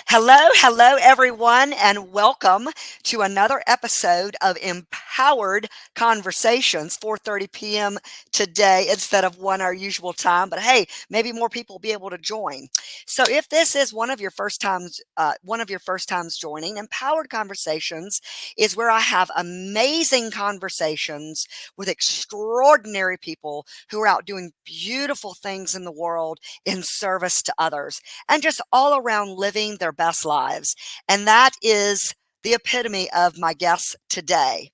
Hello, everyone, and welcome to another episode of Empowered Conversations, 4:30 p.m. today instead of our usual time. But hey, maybe more people will be able to join. So, if this is one of your first times joining, Empowered Conversations is where I have amazing conversations with extraordinary people who are out doing beautiful things in the world in service to others and just all around living their best lives. And that is the epitome of my guest today.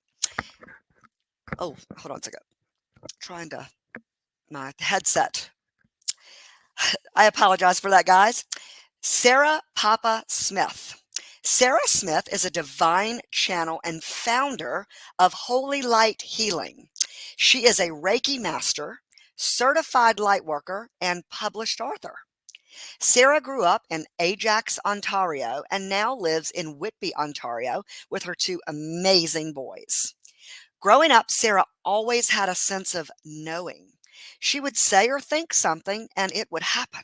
Oh, hold on a second. Trying to, my headset. I apologize for that, guys. Sarrah Papa Smith. Sarrah Smith is a divine channel and founder of Holy Light Healing. She is a Reiki master, certified light worker, and published author. Sarrah grew up in Ajax, Ontario, and now lives in Whitby, Ontario, with her two amazing boys. Growing up, Sarrah always had a sense of knowing. She would say or think something, and it would happen.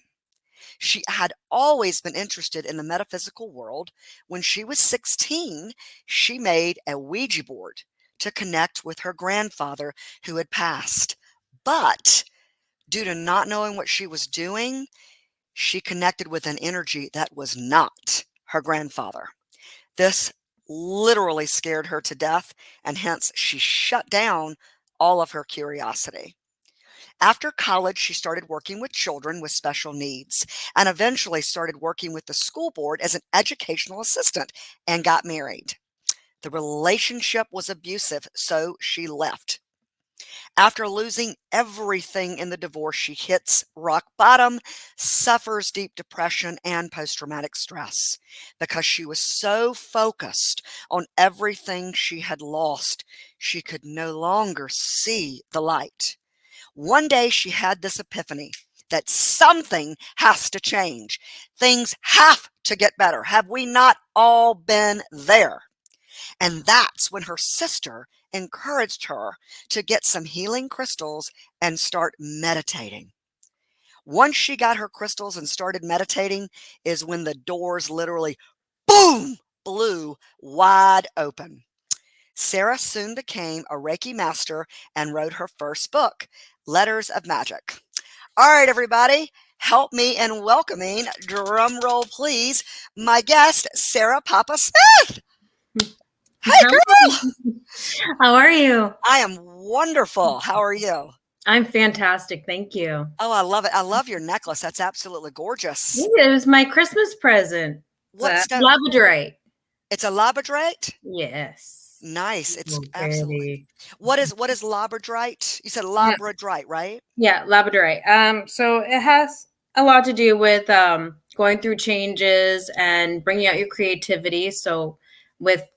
She had always been interested in the metaphysical world. When she was 16, she made a Ouija board to connect with her grandfather who had passed. But due to not knowing what she was doing, she connected with an energy that was not her grandfather. This literally scared her to death, and hence she shut down all of her curiosity. After college, she started working with children with special needs and eventually started working with the school board as an educational assistant and got married. The relationship was abusive, so she left. After losing everything in the divorce, she hits rock bottom, suffers deep depression and post traumatic stress because she was so focused on everything she had lost, she could no longer see the light. One day she had this epiphany that something has to change. Things have to get better. Have we not all been there? And that's when her sister encouraged her to get some healing crystals and start meditating. Once she got her crystals and started meditating, is when the doors literally, boom, blew wide open. Sarrah soon became a Reiki master and wrote her first book, Letters of Magic. All right, everybody, help me in welcoming, drum roll please, my guest, Sarrah Papa Smith. Hey, girl. How are you? I am wonderful. How are you? I'm fantastic. Thank you. Oh, I love it. I love your necklace. That's absolutely gorgeous. It was my Christmas present. It's What a stone? labradorite. It's a labradorite? Yes. Nice. It's So absolutely. pretty. What is labradorite? You said Yeah. labradorite, right? Yeah, labradorite. So it has a lot to do with going through changes and bringing out your creativity. So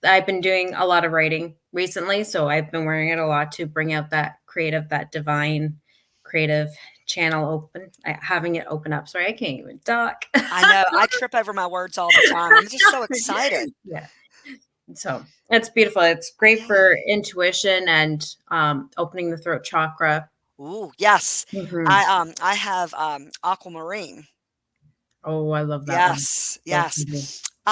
I've been doing a lot of writing recently, so I've been wearing it a lot to bring out that creative, that divine creative channel having it open up. Sorry, I can't even talk. I know. I trip over my words all the time. I'm just so excited. Yeah. So it's beautiful. It's great Yeah. for intuition and opening the throat chakra. Ooh, yes. Mhm. I have aquamarine. Oh, I love that one. Yes, So yes. pretty.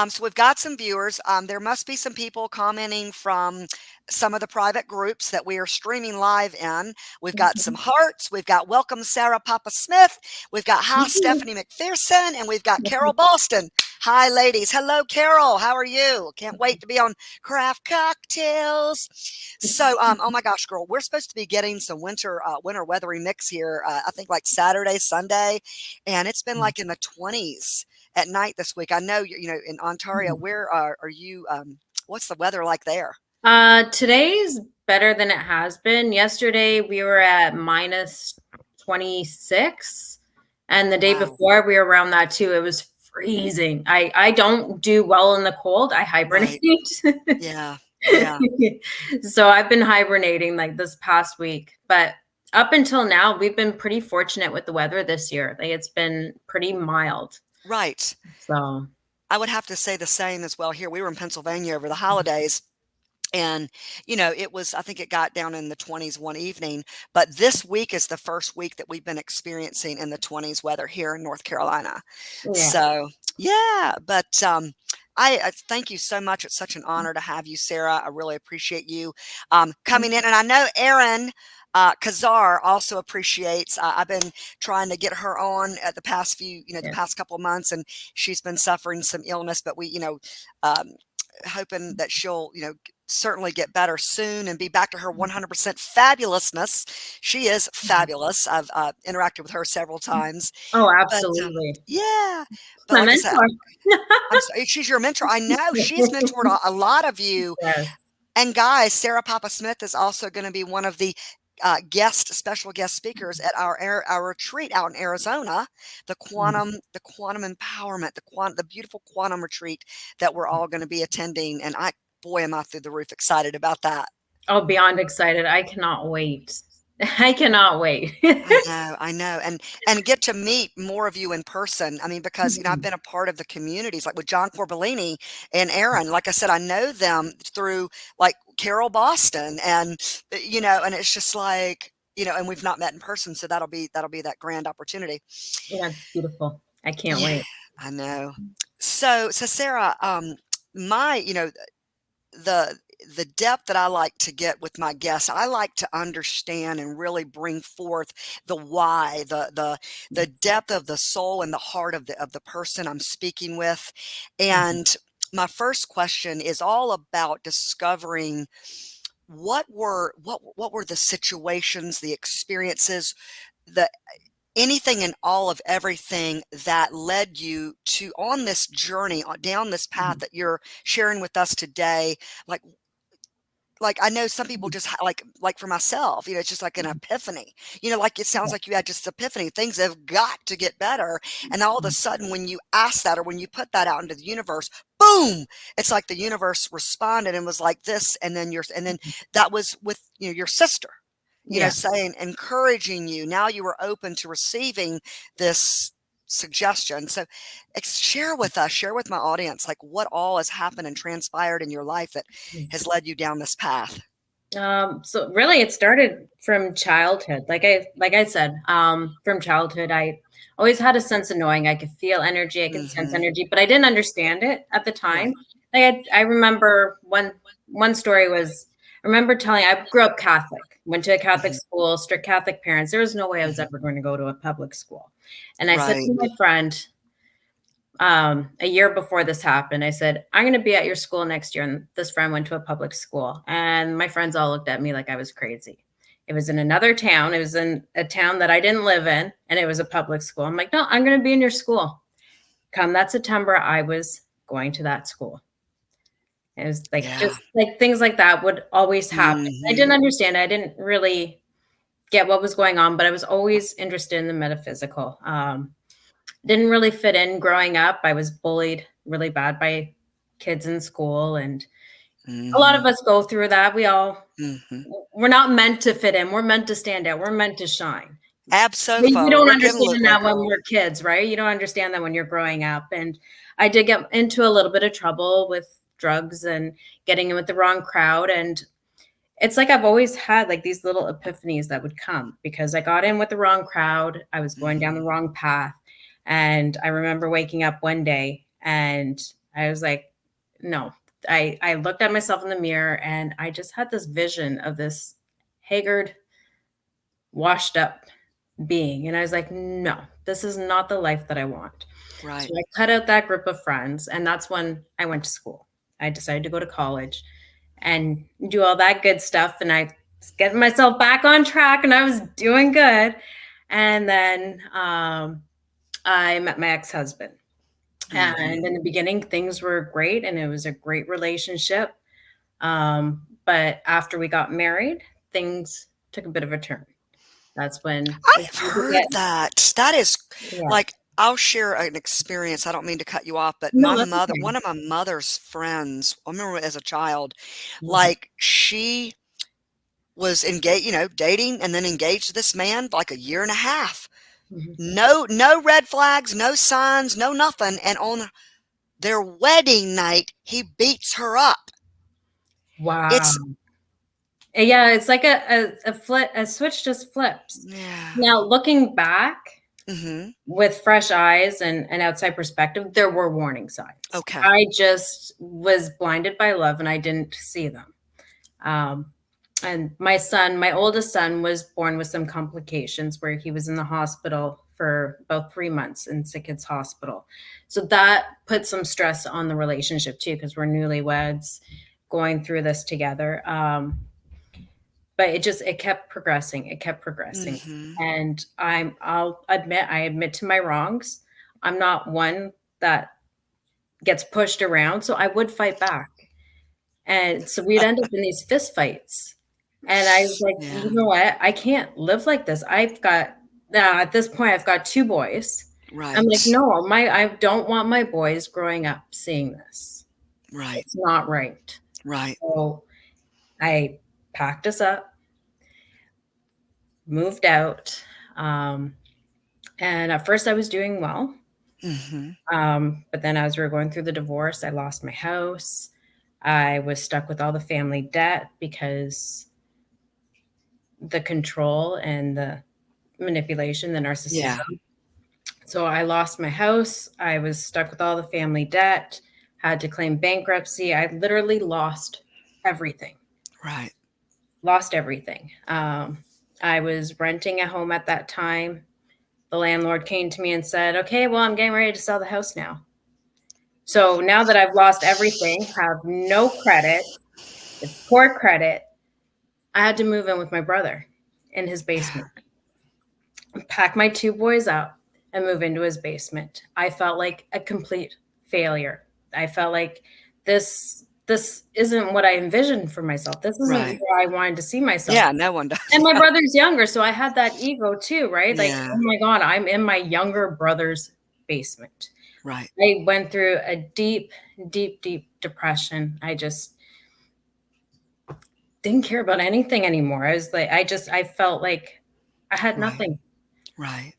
So we've got some viewers. There must be some people commenting from some of the private groups that we are streaming live in. We've got some Mhm. hearts. We've got welcome Sarrah Papa Smith. We've got hi Stephanie McPherson, and we've got Carol Boston. Hi, ladies. Hello, Carol. How are you? Can't wait to be on Craft Cocktails. So, oh my gosh, girl, we're supposed to be getting some winter weathery mix here. I think like Saturday, Sunday, and it's been like in the 20s at night this week. I know in Ontario. Where are you? What's the weather like there? Today's better than it has been. Yesterday we were at minus 26, and the day Wow. before we were around that too. It was freezing. I don't do well in the cold. I hibernate. Right. Yeah. Yeah. So I've been hibernating like this past week, but up until now we've been pretty fortunate with the weather this year. Like it's been pretty mild. Right. So I would have to say the same as well here. We were in Pennsylvania over the holidays. And, I think it got down in the 20s one evening, but this week is the first week that we've been experiencing in the 20s weather here in North Carolina. yeah. So, Yeah, but I thank you so much. It's such an honor to have you, Sarrah. I really appreciate you coming in, and I know Erin Kazar also appreciates. I've been trying to get her on at the past few, the Yeah. past couple of months, and she's been suffering some illness. But we, um, hoping that she'll, certainly get better soon and be back to her 100% fabulousness. She is fabulous. I've interacted with her several times, Oh, but absolutely. yeah. But My like I said, mentor. I'm sorry, she's your mentor. I know she's mentored a lot of you. Yes. And guys, Sarrah Papa Smith is also going to be one of the special guest speakers at our retreat out in Arizona, the quantum empowerment, the beautiful quantum retreat that we're all going to be attending. And boy, am I through the roof excited about that. Oh, beyond excited. I cannot wait. I cannot wait. I know, and get to meet more of you in person. I mean, because I've been a part of the communities, like with John Corbellini and Erin. Like I said, I know them through like Carol Boston, and and it's just like and we've not met in person, so that'll be that grand opportunity. Yeah, it's beautiful. I can't Yeah, wait. I know. So Sarrah, my the the depth that I like to get with my guests, I like to understand and really bring forth the why, the depth of the soul and the heart of the person I'm speaking with. Mhm. And my first question is all about discovering what were the situations, the experiences, the anything and all of everything that led you to on this journey down this path Mhm. that you're sharing with us today. Like I know some people just like for myself, it's just like an epiphany. Like it sounds Yeah. like you had just epiphany. Things have got to get better. And all of a sudden when you ask that or when you put that out into the universe, boom, it's like the universe responded and was like this, and then that was with your sister, Yeah. saying encouraging you. Now you were open to receiving this suggestion. So share with my audience like what all has happened and transpired in your life that has led you down this path. So really it started from childhood. Like I said, from childhood, I always had a sense of knowing. I could feel energy, I could sense Mhm. energy, but I didn't understand it at the time. Right. I remember one story was I remember telling I grew up Catholic, went to a Catholic Mhm. school, strict Catholic parents. There was no way I was Mhm. ever going to go to a public school. And I said Right. to my friend, a year before this happened, I said, I'm going to be at your school next year. And this friend went to a public school. And my friends all looked at me like I was crazy. It was in another town. It was in a town that I didn't live in. And it was a public school. I'm like, no, I'm going to be in your school. Come that September, I was going to that school. It was like Yeah. just like things like that would always happen. I Mhm. didn't understand. I didn't really get what was going on, but I was always interested in the metaphysical. Didn't really fit in growing up. I was bullied really bad by kids in school, and a lot of Mhm. us go through that. Mhm. We're not meant to fit in. We're meant to stand out. We're meant to shine. We Absolutely. don't Rick and understand Lutler. that when we're kids, right? You don't understand that when you're growing up. And I did get into a little bit of trouble with drugs and getting in with the wrong crowd. And it's like I've always had like these little epiphanies that would come because I got in with the wrong crowd. I was going down the Mhm. wrong path. And I remember waking up one day and I was like, no. I looked at myself in the mirror and I just had this vision of this haggard, washed up being. And I was like, no, this is not the life that I want. So Right. I cut out that group of friends. And that's when I went to school. I decided to go to college and do all that good stuff. And I was getting myself back on track and I was doing good. And then I met my ex husband. And Mhm. in the beginning, things were great and it was a great relationship. But after we got married, things took a bit of a turn. That's when we I've started to get, heard that. That is yeah. like I'll share an experience. I don't mean to cut you off, but No, my that's mother, okay. one of my mother's friends, I remember as a child, Mhm, like she was engaged, dating and then engaged to this man for like a year and a half. mhm. No red flags, no signs, no nothing. And on their wedding night, he beats her up. Wow. It's Yeah, it's like a flip, a switch just flips. yeah. Now, looking back, with fresh eyes and an outside perspective, there were warning signs. Okay. I just was blinded by love and I didn't see them. And my oldest son, was born with some complications where he was in the hospital for about 3 months in Sick Kids Hospital. So that put some stress on the relationship too, because we're newlyweds going through this together. But it kept progressing. It kept progressing. And I admit to my wrongs. I'm not one that gets pushed around. So I would fight back. And so we'd end up in these fist fights. And I was like, Yeah. you know what? I can't live like this. At this point, I've got 2 boys. Right. I'm like, no, I don't want my boys growing up seeing this. Right. It's not right. Right. So I packed us up, moved out. And at first I was doing well. But then as we were going through the divorce, I lost my house. I was stuck with all the family debt because the control and the manipulation, the narcissism. Yeah. So I lost my house. I was stuck with all the family debt, had to claim bankruptcy. I literally lost everything. Right. Lost everything. I was renting a home at that time. The landlord came to me and said, okay, well, I'm getting ready to sell the house now. So now that I've lost everything, have no credit, it's poor credit, I had to move in with my brother in his basement, pack my 2 boys up and move into his basement. I felt like a complete failure. I felt like this isn't what I envisioned for myself. This isn't where I wanted to see myself. Yeah, no one does. And my brother's younger, so I had that ego too, right? Like, Yeah. oh my God, I'm in my younger brother's basement. Right. I went through a deep, deep, deep depression. I just didn't care about anything anymore. I was like, I felt like I had nothing. Right.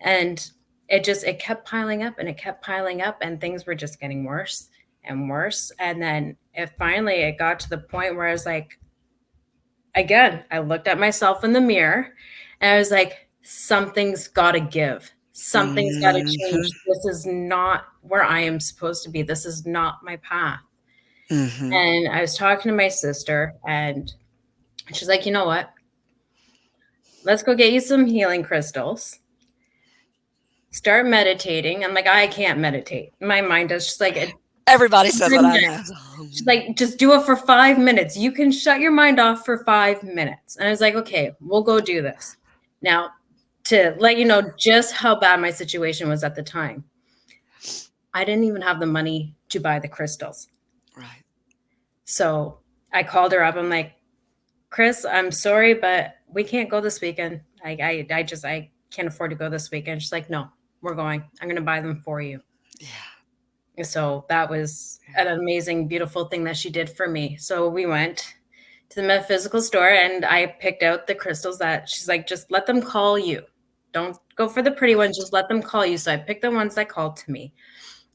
And it kept piling up and it kept piling up and things were just getting worse and worse. And then it got to the point where I was like, again, I looked at myself in the mirror and I was like, something's got to give. Something's got to change. This is not where I am supposed to be. This is not my path. And I was talking to my sister and she's like, you know what? Let's go get you some healing crystals. Start meditating. I'm like, I can't meditate. My mind is just like, everybody says that, I know. She's like, just do it for 5 minutes. You can shut your mind off for 5 minutes. And I was like, okay, we'll go do this. Now, to let you know just how bad my situation was at the time, I didn't even have the money to buy the crystals. Right. So I called her up. I'm like, Chris, I'm sorry, but we can't go this weekend. I can't afford to go this weekend. She's like, no, we're going. I'm going to buy them for you. Yeah. So that was an amazing, beautiful thing that she did for me. So we went to the metaphysical store and I picked out the crystals that she's like, just let them call you. Don't go for the pretty ones. Just let them call you. So I picked the ones that called to me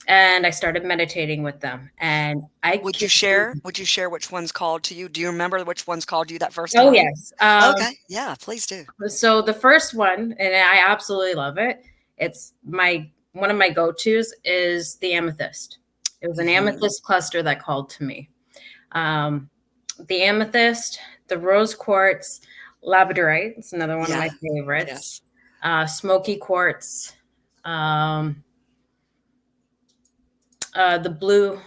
and I started meditating with them. And would you share which ones called to you? Do you remember which ones called you that first time? Oh, yes. Okay. Yeah, please do. So the first one, and I absolutely love it. It's one of my go-tos is the amethyst. It was an amethyst cluster that called to me. The amethyst, the rose quartz, labradorite. It's another one of my favorites. Yes. Smoky quartz. The blue.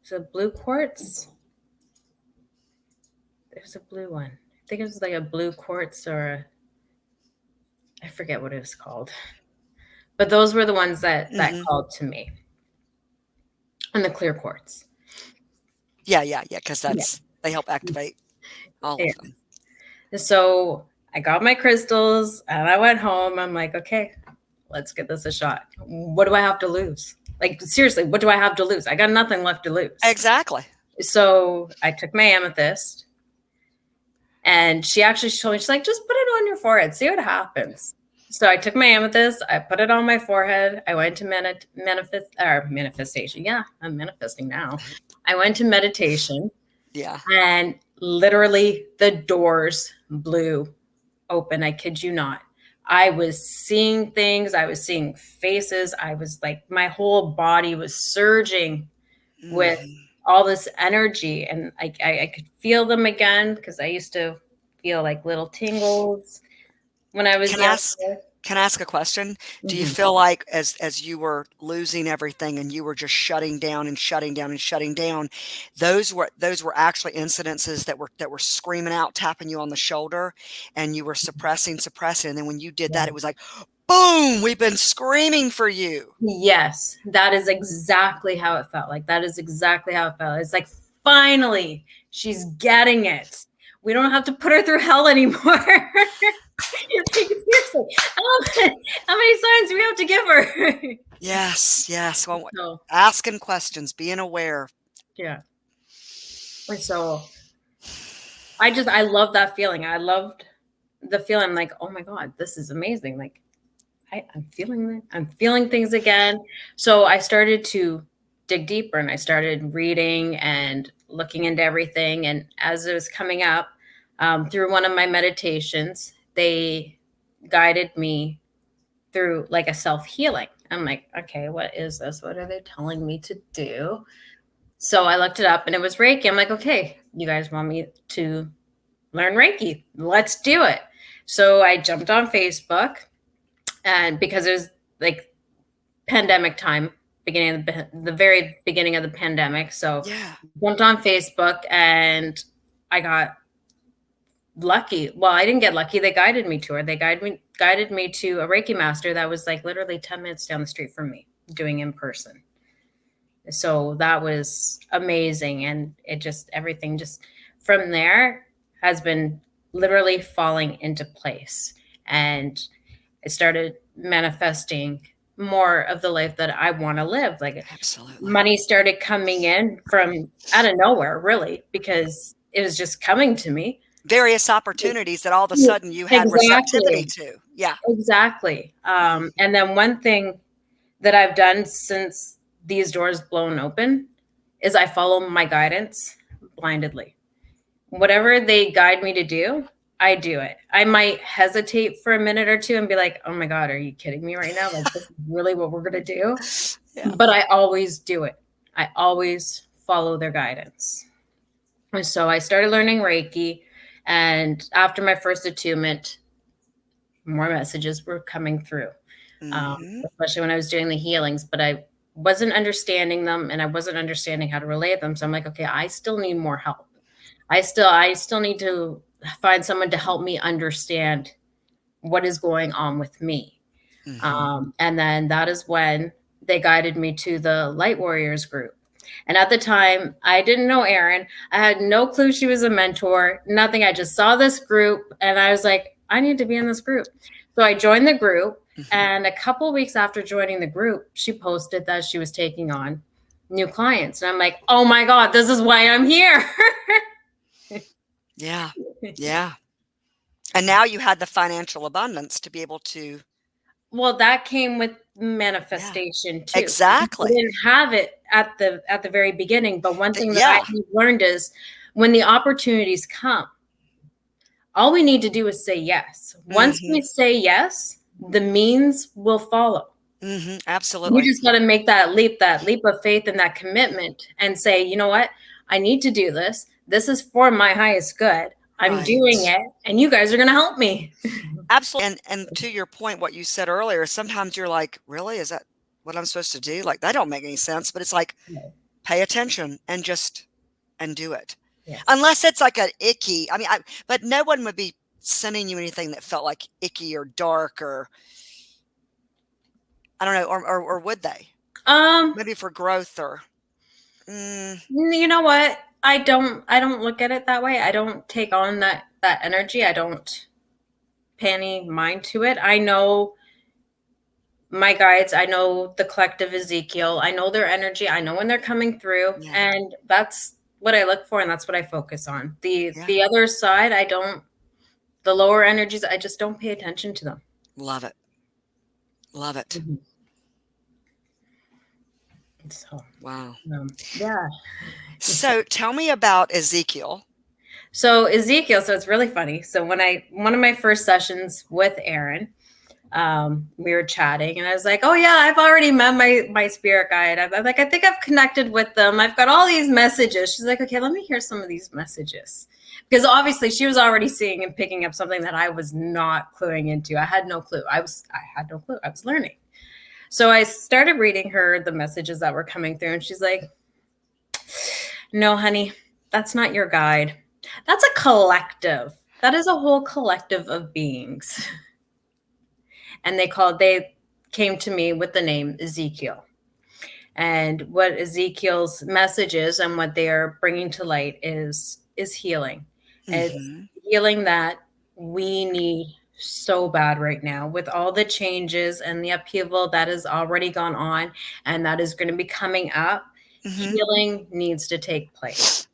Is it blue quartz? There's a blue one. I think it was like a blue quartz I forget what it was called. But those were the ones that called to me. And the clear quartz. Yeah, because they help activate all of them. So I got my crystals and I went home. I'm like, okay, let's give this a shot. What do I have to lose? Like, seriously, what do I have to lose? I got nothing left to lose. Exactly. So I took my amethyst and she actually told me, she's like, just put it on your forehead, see what happens. So I took my amethyst, I put it on my forehead. I went to manifestation. Yeah, I'm manifesting now. I went to meditation. Yeah. And literally the doors blew open. I kid you not. I was seeing things, I was seeing faces, I was like, my whole body was surging with all this energy, and I could feel them again, because I used to feel like little tingles when I was Can I younger. ask can I ask a question? Do you Mhm. feel like as you were losing everything and you were just shutting down and shutting down and shutting down, those were actually incidences that were screaming out, tapping you on the shoulder, and you were suppressing, and then when you did that, it was like, boom, we've been screaming for you. Yes, that is exactly how it felt. Like, that is exactly how it felt. It's like, finally, she's getting it. We don't have to put her through hell anymore. Seriously, how many signs do we have to give her? Yes, yes. Well, So, asking questions, being aware. yeah. And so I love that feeling. I loved the feeling. Like, oh my God, this is amazing. Like, I'm feeling things again. So I started to dig deeper, and I started reading and looking into everything. And as it was coming up, through one of my meditations, they guided me through like a self-healing. I'm like, okay, what is this? What are they telling me to do? So I looked it up, and it was Reiki. I'm like, okay, you guys want me to learn Reiki? Let's do it. So I jumped on Facebook, and because it was like pandemic time, beginning of the very beginning of the pandemic. So Yeah. jumped on Facebook, and I got lucky. Well, I didn't get lucky. They guided me to her. They guided me to a Reiki master that was like literally 10 minutes down the street from me, doing in person. So that was amazing. And it just, everything just from there has been literally falling into place. And I started manifesting more of the life that I want to live. Like, Absolutely. money started coming in from out of nowhere, really, because it was just coming to me. Various opportunities that all of a sudden you had receptivity Exactly. to. Yeah. Exactly. And then one thing that I've done since these doors blown open is I follow my guidance blindedly. Whatever they guide me to do, I do it. I might hesitate for a minute or two and be like, oh my God, are you kidding me right now? Like, this is really what we're going to do? Yeah. But I always do it. I always follow their guidance. And so I started learning Reiki. And after my first attunement, more messages were coming through, especially when I was doing the healings. But I wasn't understanding them, and I wasn't understanding how to relay them. So I'm like, okay, I still need more help. I still need to find someone to help me understand what is going on with me. And then that is when they guided me to the Light Warriors group. And at the time, I didn't know Erin. I had no clue she was a mentor, nothing. I just saw this group, and I was like, I need to be in this group. So I joined the group. And a couple of weeks after joining the group, she posted that she was taking on new clients. And I'm like, oh my God, this is why I'm here. Yeah. Yeah. And now you had the financial abundance to be able to. Well, that came with Yeah. manifestation too. I Exactly. didn't have it at the very beginning, but one thing that I Yeah. have learned is when the opportunities come, all we need to do is say yes. Once we say yes, the means will follow. You Absolutely. just got to make that leap of faith and that commitment, and say, you know what? I need to do this. This is for my highest good. I'm doing Right. it, and you guys are going to help me. Absolutely. And to your point, what you said earlier, sometimes you're like, really? Is that what I'm supposed to do? Like, that don't make any sense. But it's like, pay attention and just and do it. Yes. Unless it's like an icky. I mean, but no one would be sending you anything that felt like icky or dark, or I don't know, or would they? Um, Maybe for growth or You know what? I don't look at it that way. I don't take on that energy. I don't pay any mind to it. I know my guides, I know the collective Ezekiel, I know their energy, I know when they're coming through, yeah, and that's what I look for, and that's what I focus on. yeah. The other side, I don't, the lower energies, I just don't pay attention to them. Love it. Love it. So, Wow. yeah. So tell me about Ezekiel. So Ezekiel, so it's really funny. So one of my first sessions with Erin, We were chatting, and I was like, "Oh yeah, I've already met my spirit guide. I'm like, I think I've connected with them. I've got all these messages." She's like, "Okay, let me hear some of these messages," because obviously she was already seeing and picking up something that I was not cluing into. I had no clue. I had no clue. I was learning. So I started reading her the messages that were coming through, and she's like, "No, honey, that's not your guide. That's a collective. That is a whole collective of beings." And they came to me with the name Ezekiel. And what Ezekiel's message is and what they are bringing to light is healing. It's Mm-hmm. healing that we need so bad right now with all the changes and the upheaval that has already gone on and that is going to be coming up. Mm-hmm. Healing needs to take place.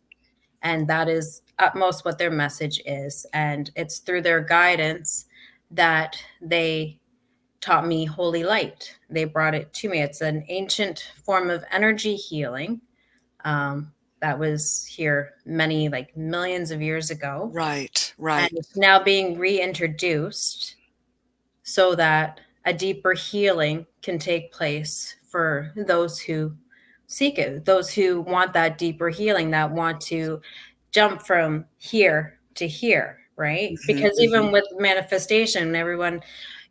And that is utmost what their message is. And it's through their guidance that they taught me holy light. They brought it to me. It's an ancient form of energy healing that was here many, like millions of years ago. Right, And right. it's now being reintroduced so that a deeper healing can take place for those who seek it, those who want that deeper healing, that want to jump from here to here, right? Mm-hmm, Because mm-hmm. even with manifestation, everyone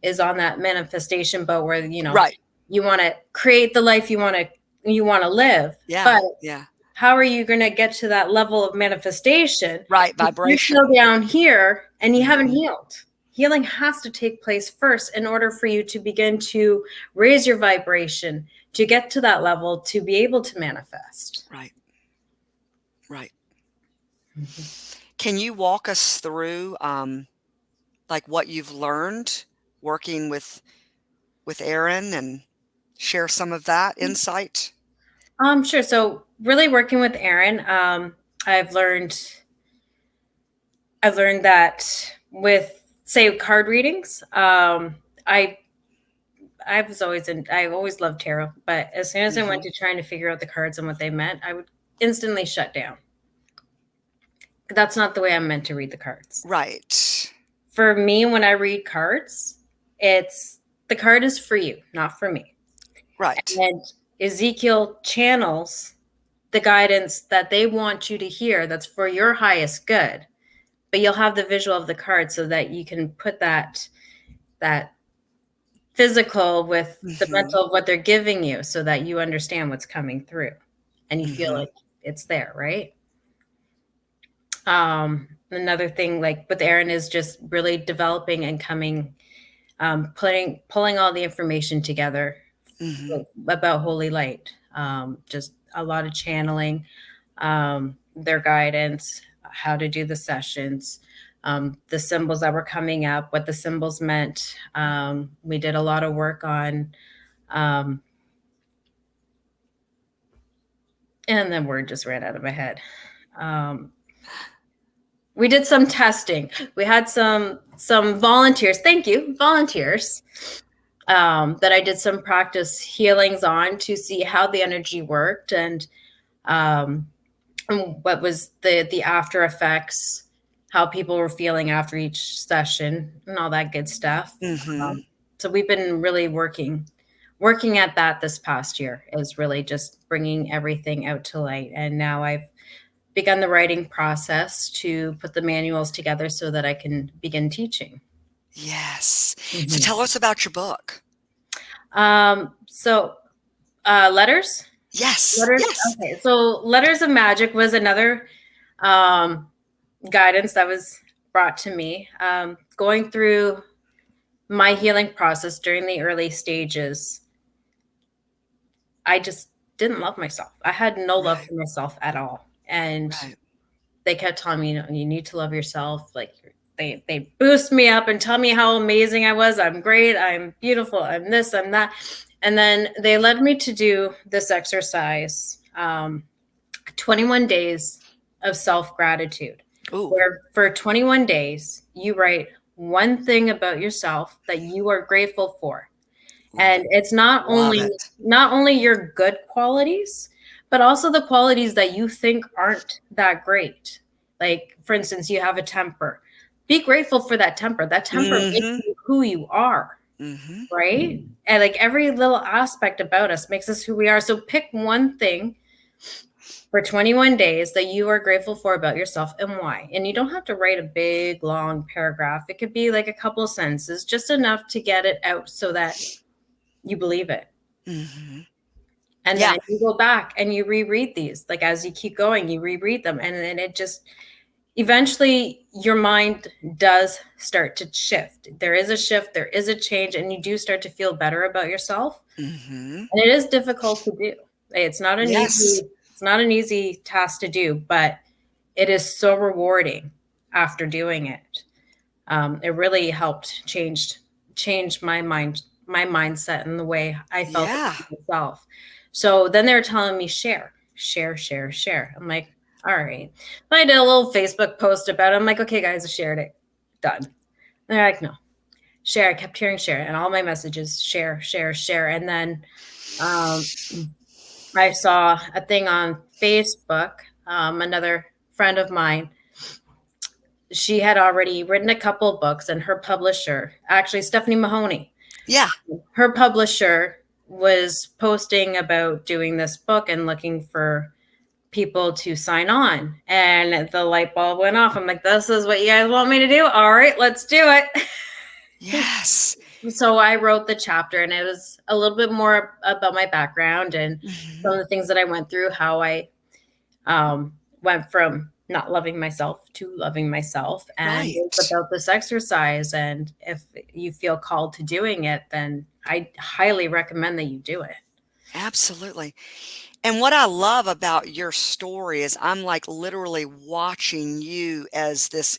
is on that manifestation boat where, Right. you want to create the life you want to live. Yeah, But yeah. how are you going to get to that level of manifestation Right, if you're still vibration. down here and you haven't Mm-hmm. healed? Healing has to take place first in order for you to begin to raise your vibration, to get to that level, to be able to manifest. Right, right. Can you walk us through like what you've learned working with Erin and share some of that insight? Sure. So really working with Erin, I've learned that with, say, card readings, I I always loved tarot, but as soon as I went Mm-hmm. to trying to figure out the cards and what they meant, I would instantly shut down. That's not the way I'm meant to read the cards. Right, For me, when I read cards, it's the card is for you, not for me. right. And Ezekiel channels the guidance that they want you to hear that's for your highest good. But you'll have the visual of the card so that you can put that physical with the Mm-hmm. mental of what they're giving you so that you understand what's coming through and you feel Mm-hmm. like it's there, right? Another thing like with Erin is just really developing and coming, pulling all the information together Mm-hmm. about holy light. Just a lot of channeling, their guidance, how to do the sessions, the symbols that were coming up, what the symbols meant. We did a lot of work on, and the word just ran out of my head. We did some testing. We had some volunteers. Thank you, volunteers. That I did some practice healings on to see how the energy worked and what was the after effects, how people were feeling after each session, and all that good stuff. Mm-hmm. So we've been really working at that this past year, is really just bringing everything out to light. And now I've begun the writing process to put the manuals together so that I can begin teaching. Yes. So Mhm. tell us about your book. So letters. Yes, Letters. yes. Okay. So Letters of Magic was another um, guidance that was brought to me. Going through my healing process during the early stages, I just didn't love myself. I had no love Right, for myself at all. And right. they kept telling me, you need to love yourself. Like they boost me up and tell me how amazing I was. I'm great. I'm beautiful. I'm this, I'm that. And then they led me to do this exercise, 21 days of self-gratitude, Ooh, where for 21 days, you write one thing about yourself that you are grateful for. love And it. it's Love it. not only your good qualities, but also the qualities that you think aren't that great. Like, for instance, you have a temper. Be grateful for that temper. That temper makes Mm-hmm. you who you are. Mm-hmm. right? And like every little aspect about us makes us who we are. So pick one thing for 21 days that you are grateful for about yourself and why. And you don't have to write a big, long paragraph. It could be like a couple sentences, just enough to get it out so that you believe it. Mm-hmm. And Yeah. then you go back and you reread these. Like as you keep going, you reread them. And then it just eventually your mind does start to shift. There is a shift, there is a change, and you do start to feel better about yourself. Mm-hmm. And it is difficult to do. It's not an Yes. easy task to do, but it is so rewarding after doing it. It really helped change my mindset and the way I felt Yeah. about myself. So then they were telling me share, share, share, share. I'm like, all right. I did a little Facebook post about it. I'm like, okay, guys, I shared it. Done. And they're like, no, share. I kept hearing share, and all my messages share, share, share. And then um, I saw a thing on Facebook. Another friend of mine, she had already written a couple books, and her publisher, actually Stephanie Mahoney, Yeah. her publisher was posting about doing this book and looking for people to sign on. And the light bulb went off. I'm like, this is what you guys want me to do? All right, let's do it. Yes. So I wrote the chapter, and it was a little bit more about my background and some Mm-hmm. of the things that I went through, how I went from not loving myself to loving myself. And it's Right. about this exercise. And if you feel called to doing it, then I highly recommend that you do it. Absolutely. And what I love about your story is I'm like literally watching you as this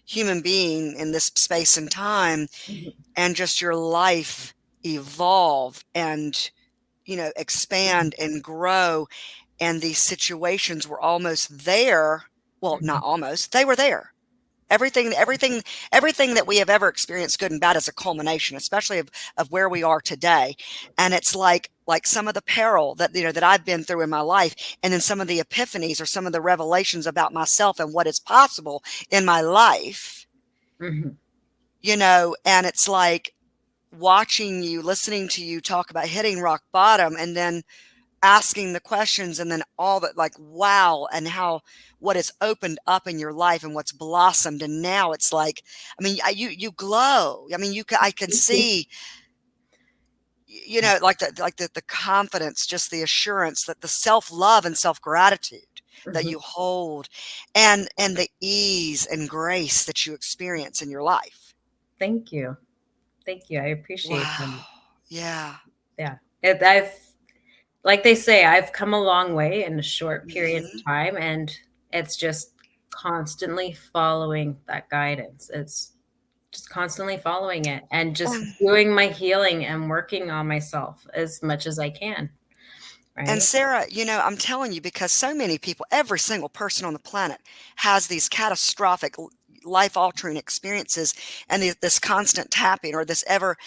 human being in this space and time, Mhm. and just your life evolve and, expand and grow. And these situations were almost there. Well, not Mhm. almost, they were there. Everything that we have ever experienced, good and bad, is a culmination, especially of where we are today. And it's like some of the peril that I've been through in my life, and then some of the epiphanies or some of the revelations about myself and what is possible in my life, Mhm. and it's like watching you, listening to you talk about hitting rock bottom, and then asking the questions, and then all that, like, wow, and how what has opened up in your life and what's blossomed. And now it's like, I mean, you glow. I mean, I can see, like the confidence, just the assurance, that the self-love and self-gratitude that Mhm. you hold, and the ease and grace that you experience in your life. Thank you. Thank you. I appreciate Wow. that. Yeah. Yeah. I've, like they say, I've come a long way in a short period of Hmm. time, and it's just constantly following that guidance. It's just constantly following it and just Um, doing my healing and working on myself as much as I can, And right? Sarah, I'm telling you, because so many people, every single person on the planet has these catastrophic, life altering experiences, and this constant tapping, or this ever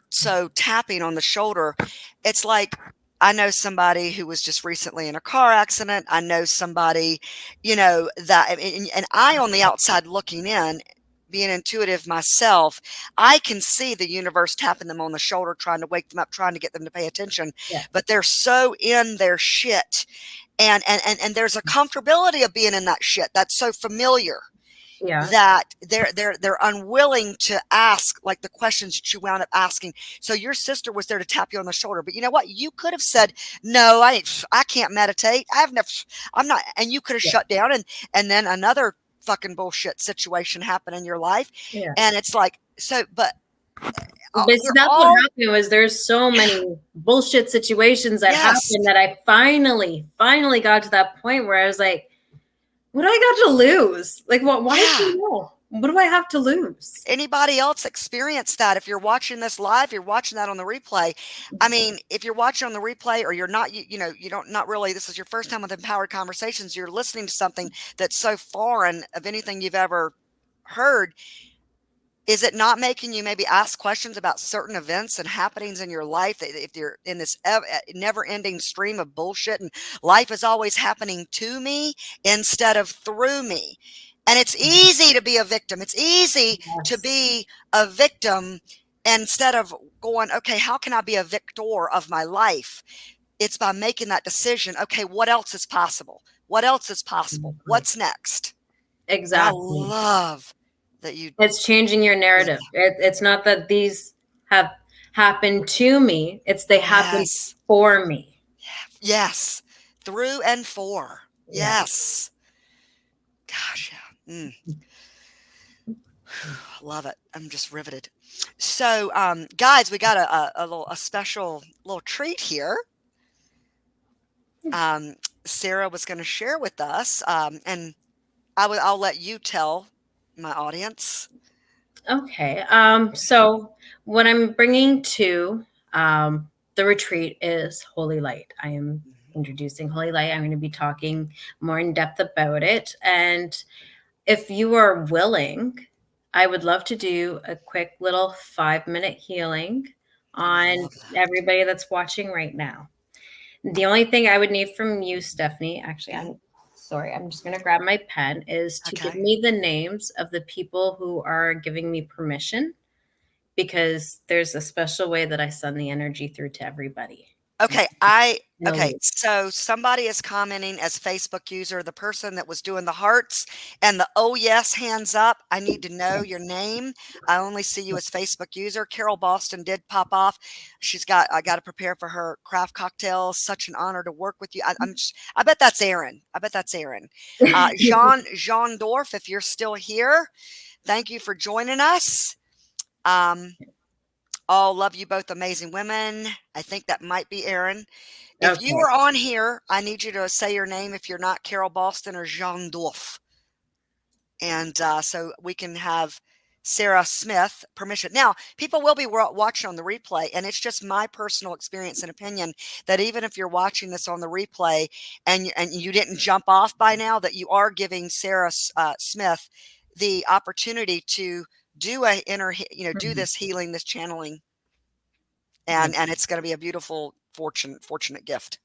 so tapping on the shoulder. It's like, I know somebody who was just recently in a car accident. I know somebody, that, and I, on the outside looking in, being intuitive myself, I can see the universe tapping them on the shoulder, trying to wake them up, trying to get them to pay attention, Yeah. but they're so in their shit, and there's a comfortability of being in that shit that's so familiar, Yeah. that they're unwilling to ask, like, the questions that you wound up asking. So your sister was there to tap you on the shoulder, but you know what, you could have said, no, I can't meditate, I'm not, and you could have Yeah. shut down, and then another fucking bullshit situation happened in your life. Yeah. And it's like, so, but But see, we're that's what all, happened was there's so yeah, many bullshit situations that yes, happened that I finally got to that point where I was like, what do I got to lose? Like, what? Why should yeah. I know? What do I have to lose? Anybody else experience that? If you're watching this live, you're watching that on the replay. I mean, if you're watching on the replay, or you're not, you don't, not really, this is your first time with Empowered Conversations, you're listening to something that's so foreign of anything you've ever heard. Is it not making you maybe ask questions about certain events and happenings in your life, that if you're in this never ending stream of bullshit, and life is always happening to me instead of through me? And it's easy to be a victim. It's easy to Yes. be a victim And instead of going, okay, how can I be a victor of my life? It's by making that decision. Okay, what else is possible? What else is possible? What's next? And I Exactly. love that you It's changing your did narrative. It's not that these have happened to me, it's they that. happened Yes. for me. Yes. Through and for. Yeah. Yes. Gosh, yeah. Love it. I'm just riveted. So, guys, we got a special little treat here. Um, Sarrah was going to share with us, and I'll let you tell my audience. Okay. So what I'm bringing to the retreat is Holy Light. I am introducing Holy Light. I'm going to be talking more in depth about it. And if you are willing, I would love to do a quick little 5-minute healing I would on love that. everybody that's watching right now. The only thing I would need from you, Stephanie, actually, Mhm. I'm sorry, I'm just going to grab my pen, is to give Okay. me the names of the people who are giving me permission, because there's a special way that I send the energy through to everybody. Okay, In a okay, loop. so somebody is commenting as Facebook user, the person that was doing the hearts and the oh yes hands up. I need to know your name. I only see you as Facebook user. Carol Boston did pop off. I got to prepare for her craft cocktails. Such an honor to work with you. I bet that's Erin. I bet that's Erin. Jean Dorf, if you're still here, thank you for joining us. All love you both, amazing women. I think that might be Erin. If you Okay. are on here, I need you to say your name if you're not Carol Boston or Jean Dorf. And so we can have Sarrah Smith permission. Now, people will be watching on the replay, and it's just my personal experience and opinion that even if you're watching this on the replay and you didn't jump off by now, that you are giving Sarrah Smith the opportunity to do do this healing, this channeling, and it's going to be a beautiful fortunate gift.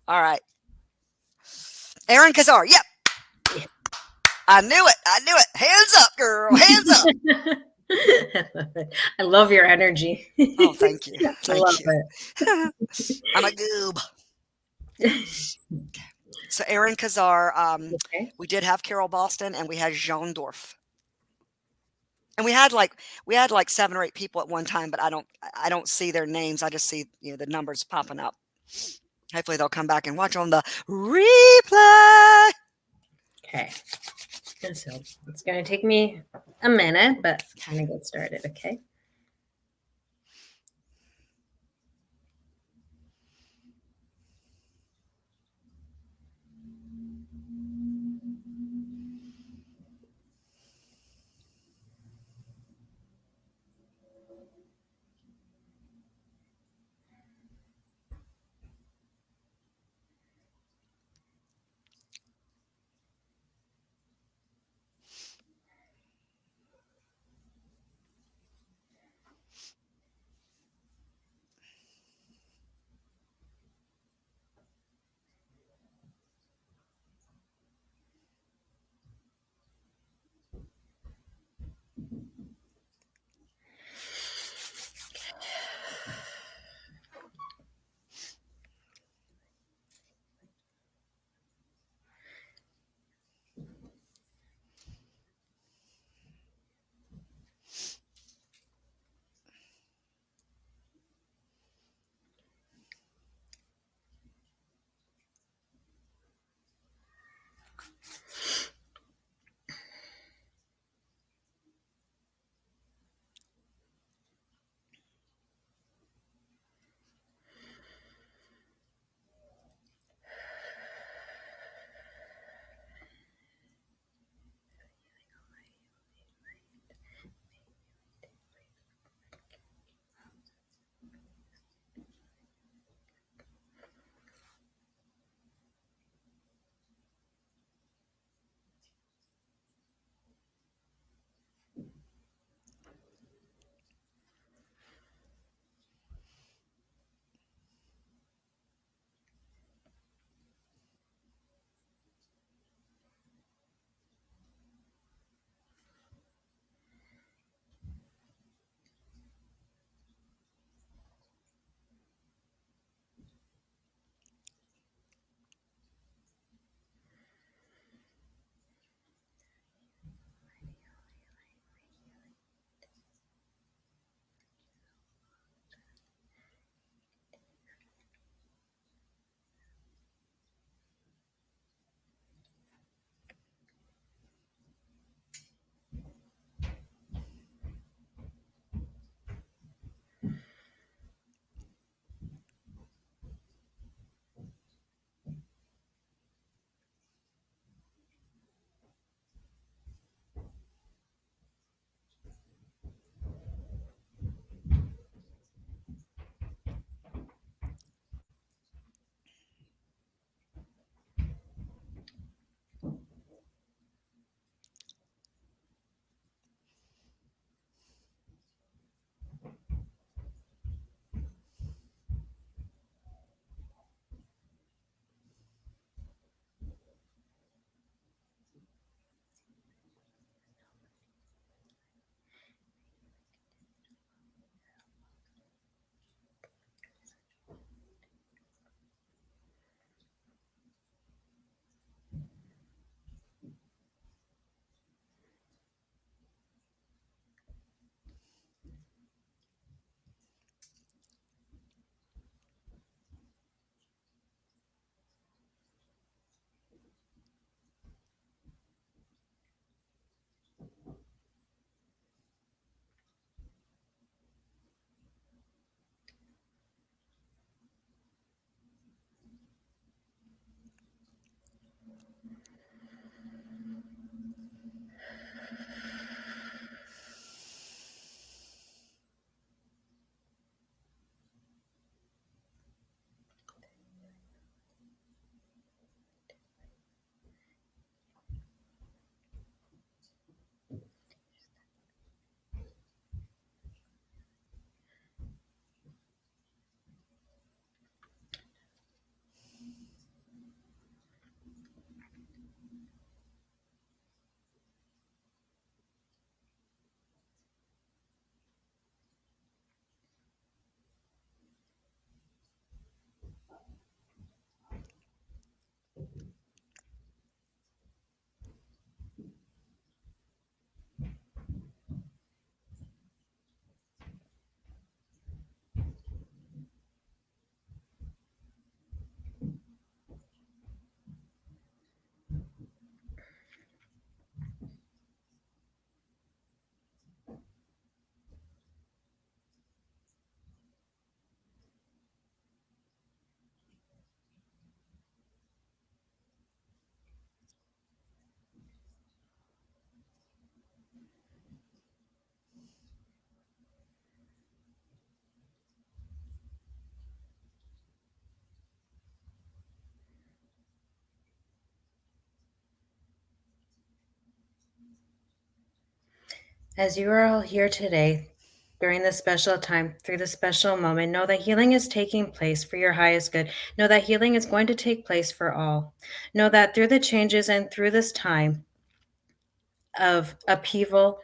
All right. Erin Kazar. Yep. I knew it. I knew it. Hands up, girl. Hands up. I love your energy. Oh, thank you. I love Thank you. I'm a goob. So Erin Kazar, it. Okay. we did have Carol Boston and we had Jean Dorf. And we had like 7 or 8 people at one time, but I don't see their names. I just see, the numbers popping up. Hopefully they'll come back and watch on the replay. Okay. So it's going to take me a minute, but I'm going to get started. Okay. As you are all here today, during this special time, through this special moment, know that healing is taking place for your highest good. Know that healing is going to take place for all. Know that through the changes and through this time of upheaval,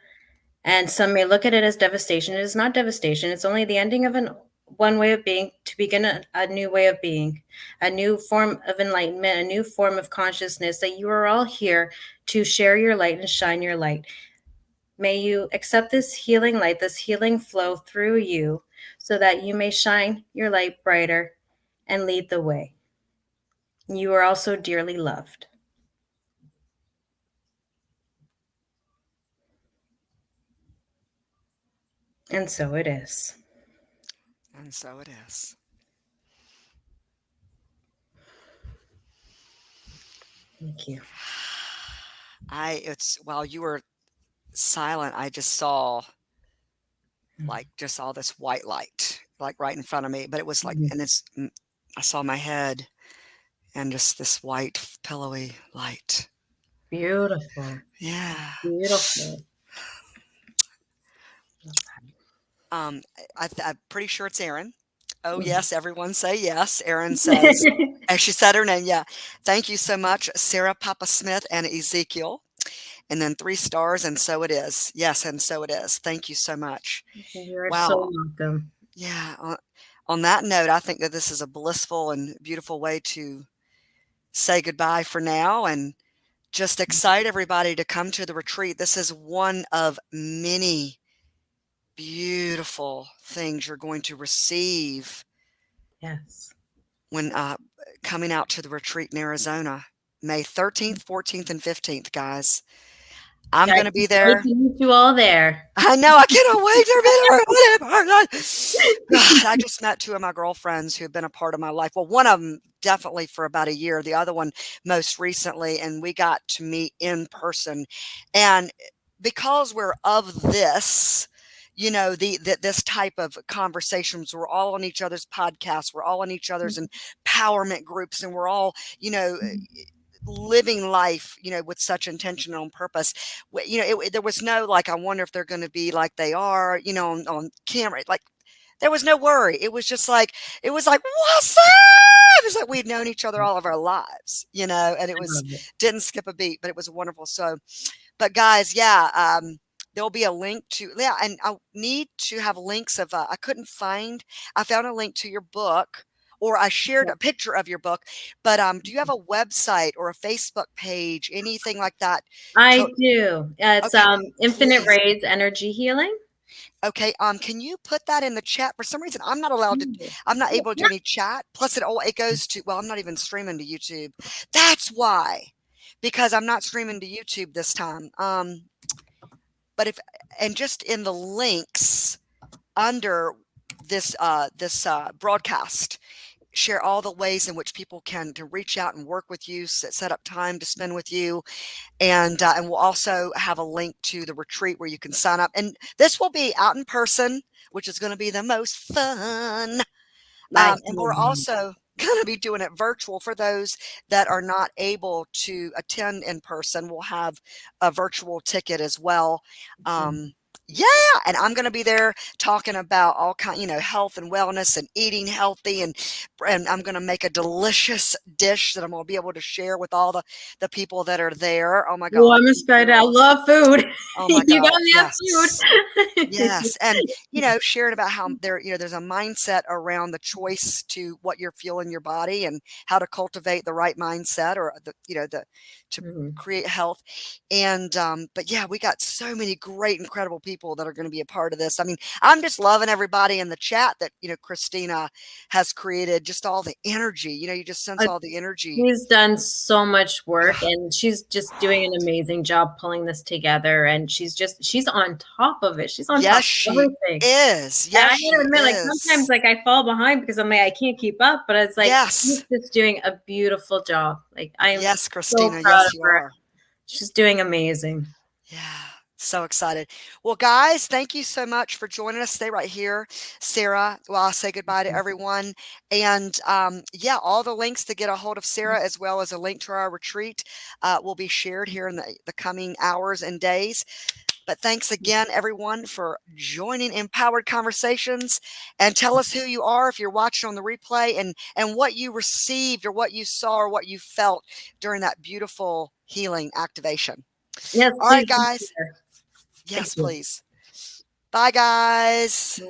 and some may look at it as devastation, it is not devastation. It's only the ending of one way of being to begin a new way of being, a new form of enlightenment, a new form of consciousness, that you are all here to share your light and shine your light. May you accept this healing light, this healing flow through you, so that you may shine your light brighter and lead the way. You are also dearly loved. And so it is. And so it is. Thank you. It's while you were silent, I just saw like just all this white light, like right in front of me. But it was like, and I saw my head and just this white, pillowy light. Beautiful. Yeah. Beautiful. Um, I'm pretty sure it's Erin. Oh, yes, everyone say yes. Erin says, as she said her name, yeah. Thank you so much, Sarrah Papa Smith and Ezekiel. And then 3 stars, and so it is. Yes, and so it is. Thank you so much. You're so Wow. welcome. Yeah. On that note, I think that this is a blissful and beautiful way to say goodbye for now and just excite everybody to come to the retreat. This is one of many beautiful things you're going to receive Yes. when coming out to the retreat in Arizona, May 13th, 14th, and 15th, guys. I'm going to be there. To meet you all there. I know. I cannot wait to be there. God, I just met 2 of my girlfriends who have been a part of my life. Well, one of them definitely for about a year, the other one most recently, and we got to meet in person. And because we're of this, you know, this type of conversations, we're all on each other's podcasts, we're all on each other's empowerment groups, and we're all, you know, living life, you know, with such intention and on purpose. You know, there was no like, I wonder if they're going to be like they are, you know, on camera. Like, there was no worry. It was just like, it was like, what's up? It was like we'd known each other all of our lives, you know, and it was, didn't skip a beat, but it was wonderful. So, but guys, yeah, there'll be a link to, yeah, and I need to have links of, I couldn't find, I found a link to your book, or I shared a picture of your book, but do you have a website or a Facebook page, anything like that? I do. It's Okay, Infinite please. Rays Energy Healing. Okay, can you put that in the chat? For some reason, I'm not allowed to, I'm not able to do any chat. Plus it goes to, well, I'm not even streaming to YouTube. That's why, because I'm not streaming to YouTube this time. But if, and just in the links under this, broadcast, share all the ways in which people can to reach out and work with you, set up time to spend with you. And we'll also have a link to the retreat where you can sign up. And this will be out in person, which is going to be the most fun. And we're also going to be doing it virtual for those that are not able to attend in person. We'll have a virtual ticket as well. Yeah, and I'm going to be there talking about all kind, you know, health and wellness and eating healthy, and I'm going to make a delicious dish that I'm going to be able to share with all the people that are there. Oh my Well, God. I'm excited. I love food. Oh my You God. got me at Yes. food. Yes. And, you know, sharing about how there, you know, there's a mindset around the choice to what you're feeling in your body and how to cultivate the right mindset, or the, you know, to create health. And, but yeah, we got so many great, incredible people that are going to be a part of this. I mean, I'm just loving everybody in the chat that, you know, Christina has created, just all the energy, you know, you just sense all the energy. She's done so much work, and she's just doing an amazing job pulling this together. And she's on top of it. She's on top Yes, of she everything. is. And Yes, I she gotta admit, like is. sometimes like I fall behind because I'm like, I can't keep up, but it's like she's just doing a beautiful job. Like I am Yes, so Christina. proud Yes, of you her. are. She's doing amazing. Yeah. So excited. Well, guys, thank you so much for joining us. Stay right here, Sarrah, while I say goodbye to everyone. And yeah, all the links to get a hold of Sarrah, as well as a link to our retreat, will be shared here in the coming hours and days. But thanks again, everyone, for joining Empowered Conversations. And tell us who you are if you're watching on the replay, and what you received or what you saw or what you felt during that beautiful healing activation. Yes, All right, please. guys. Thank Yes, you. please. Bye, guys.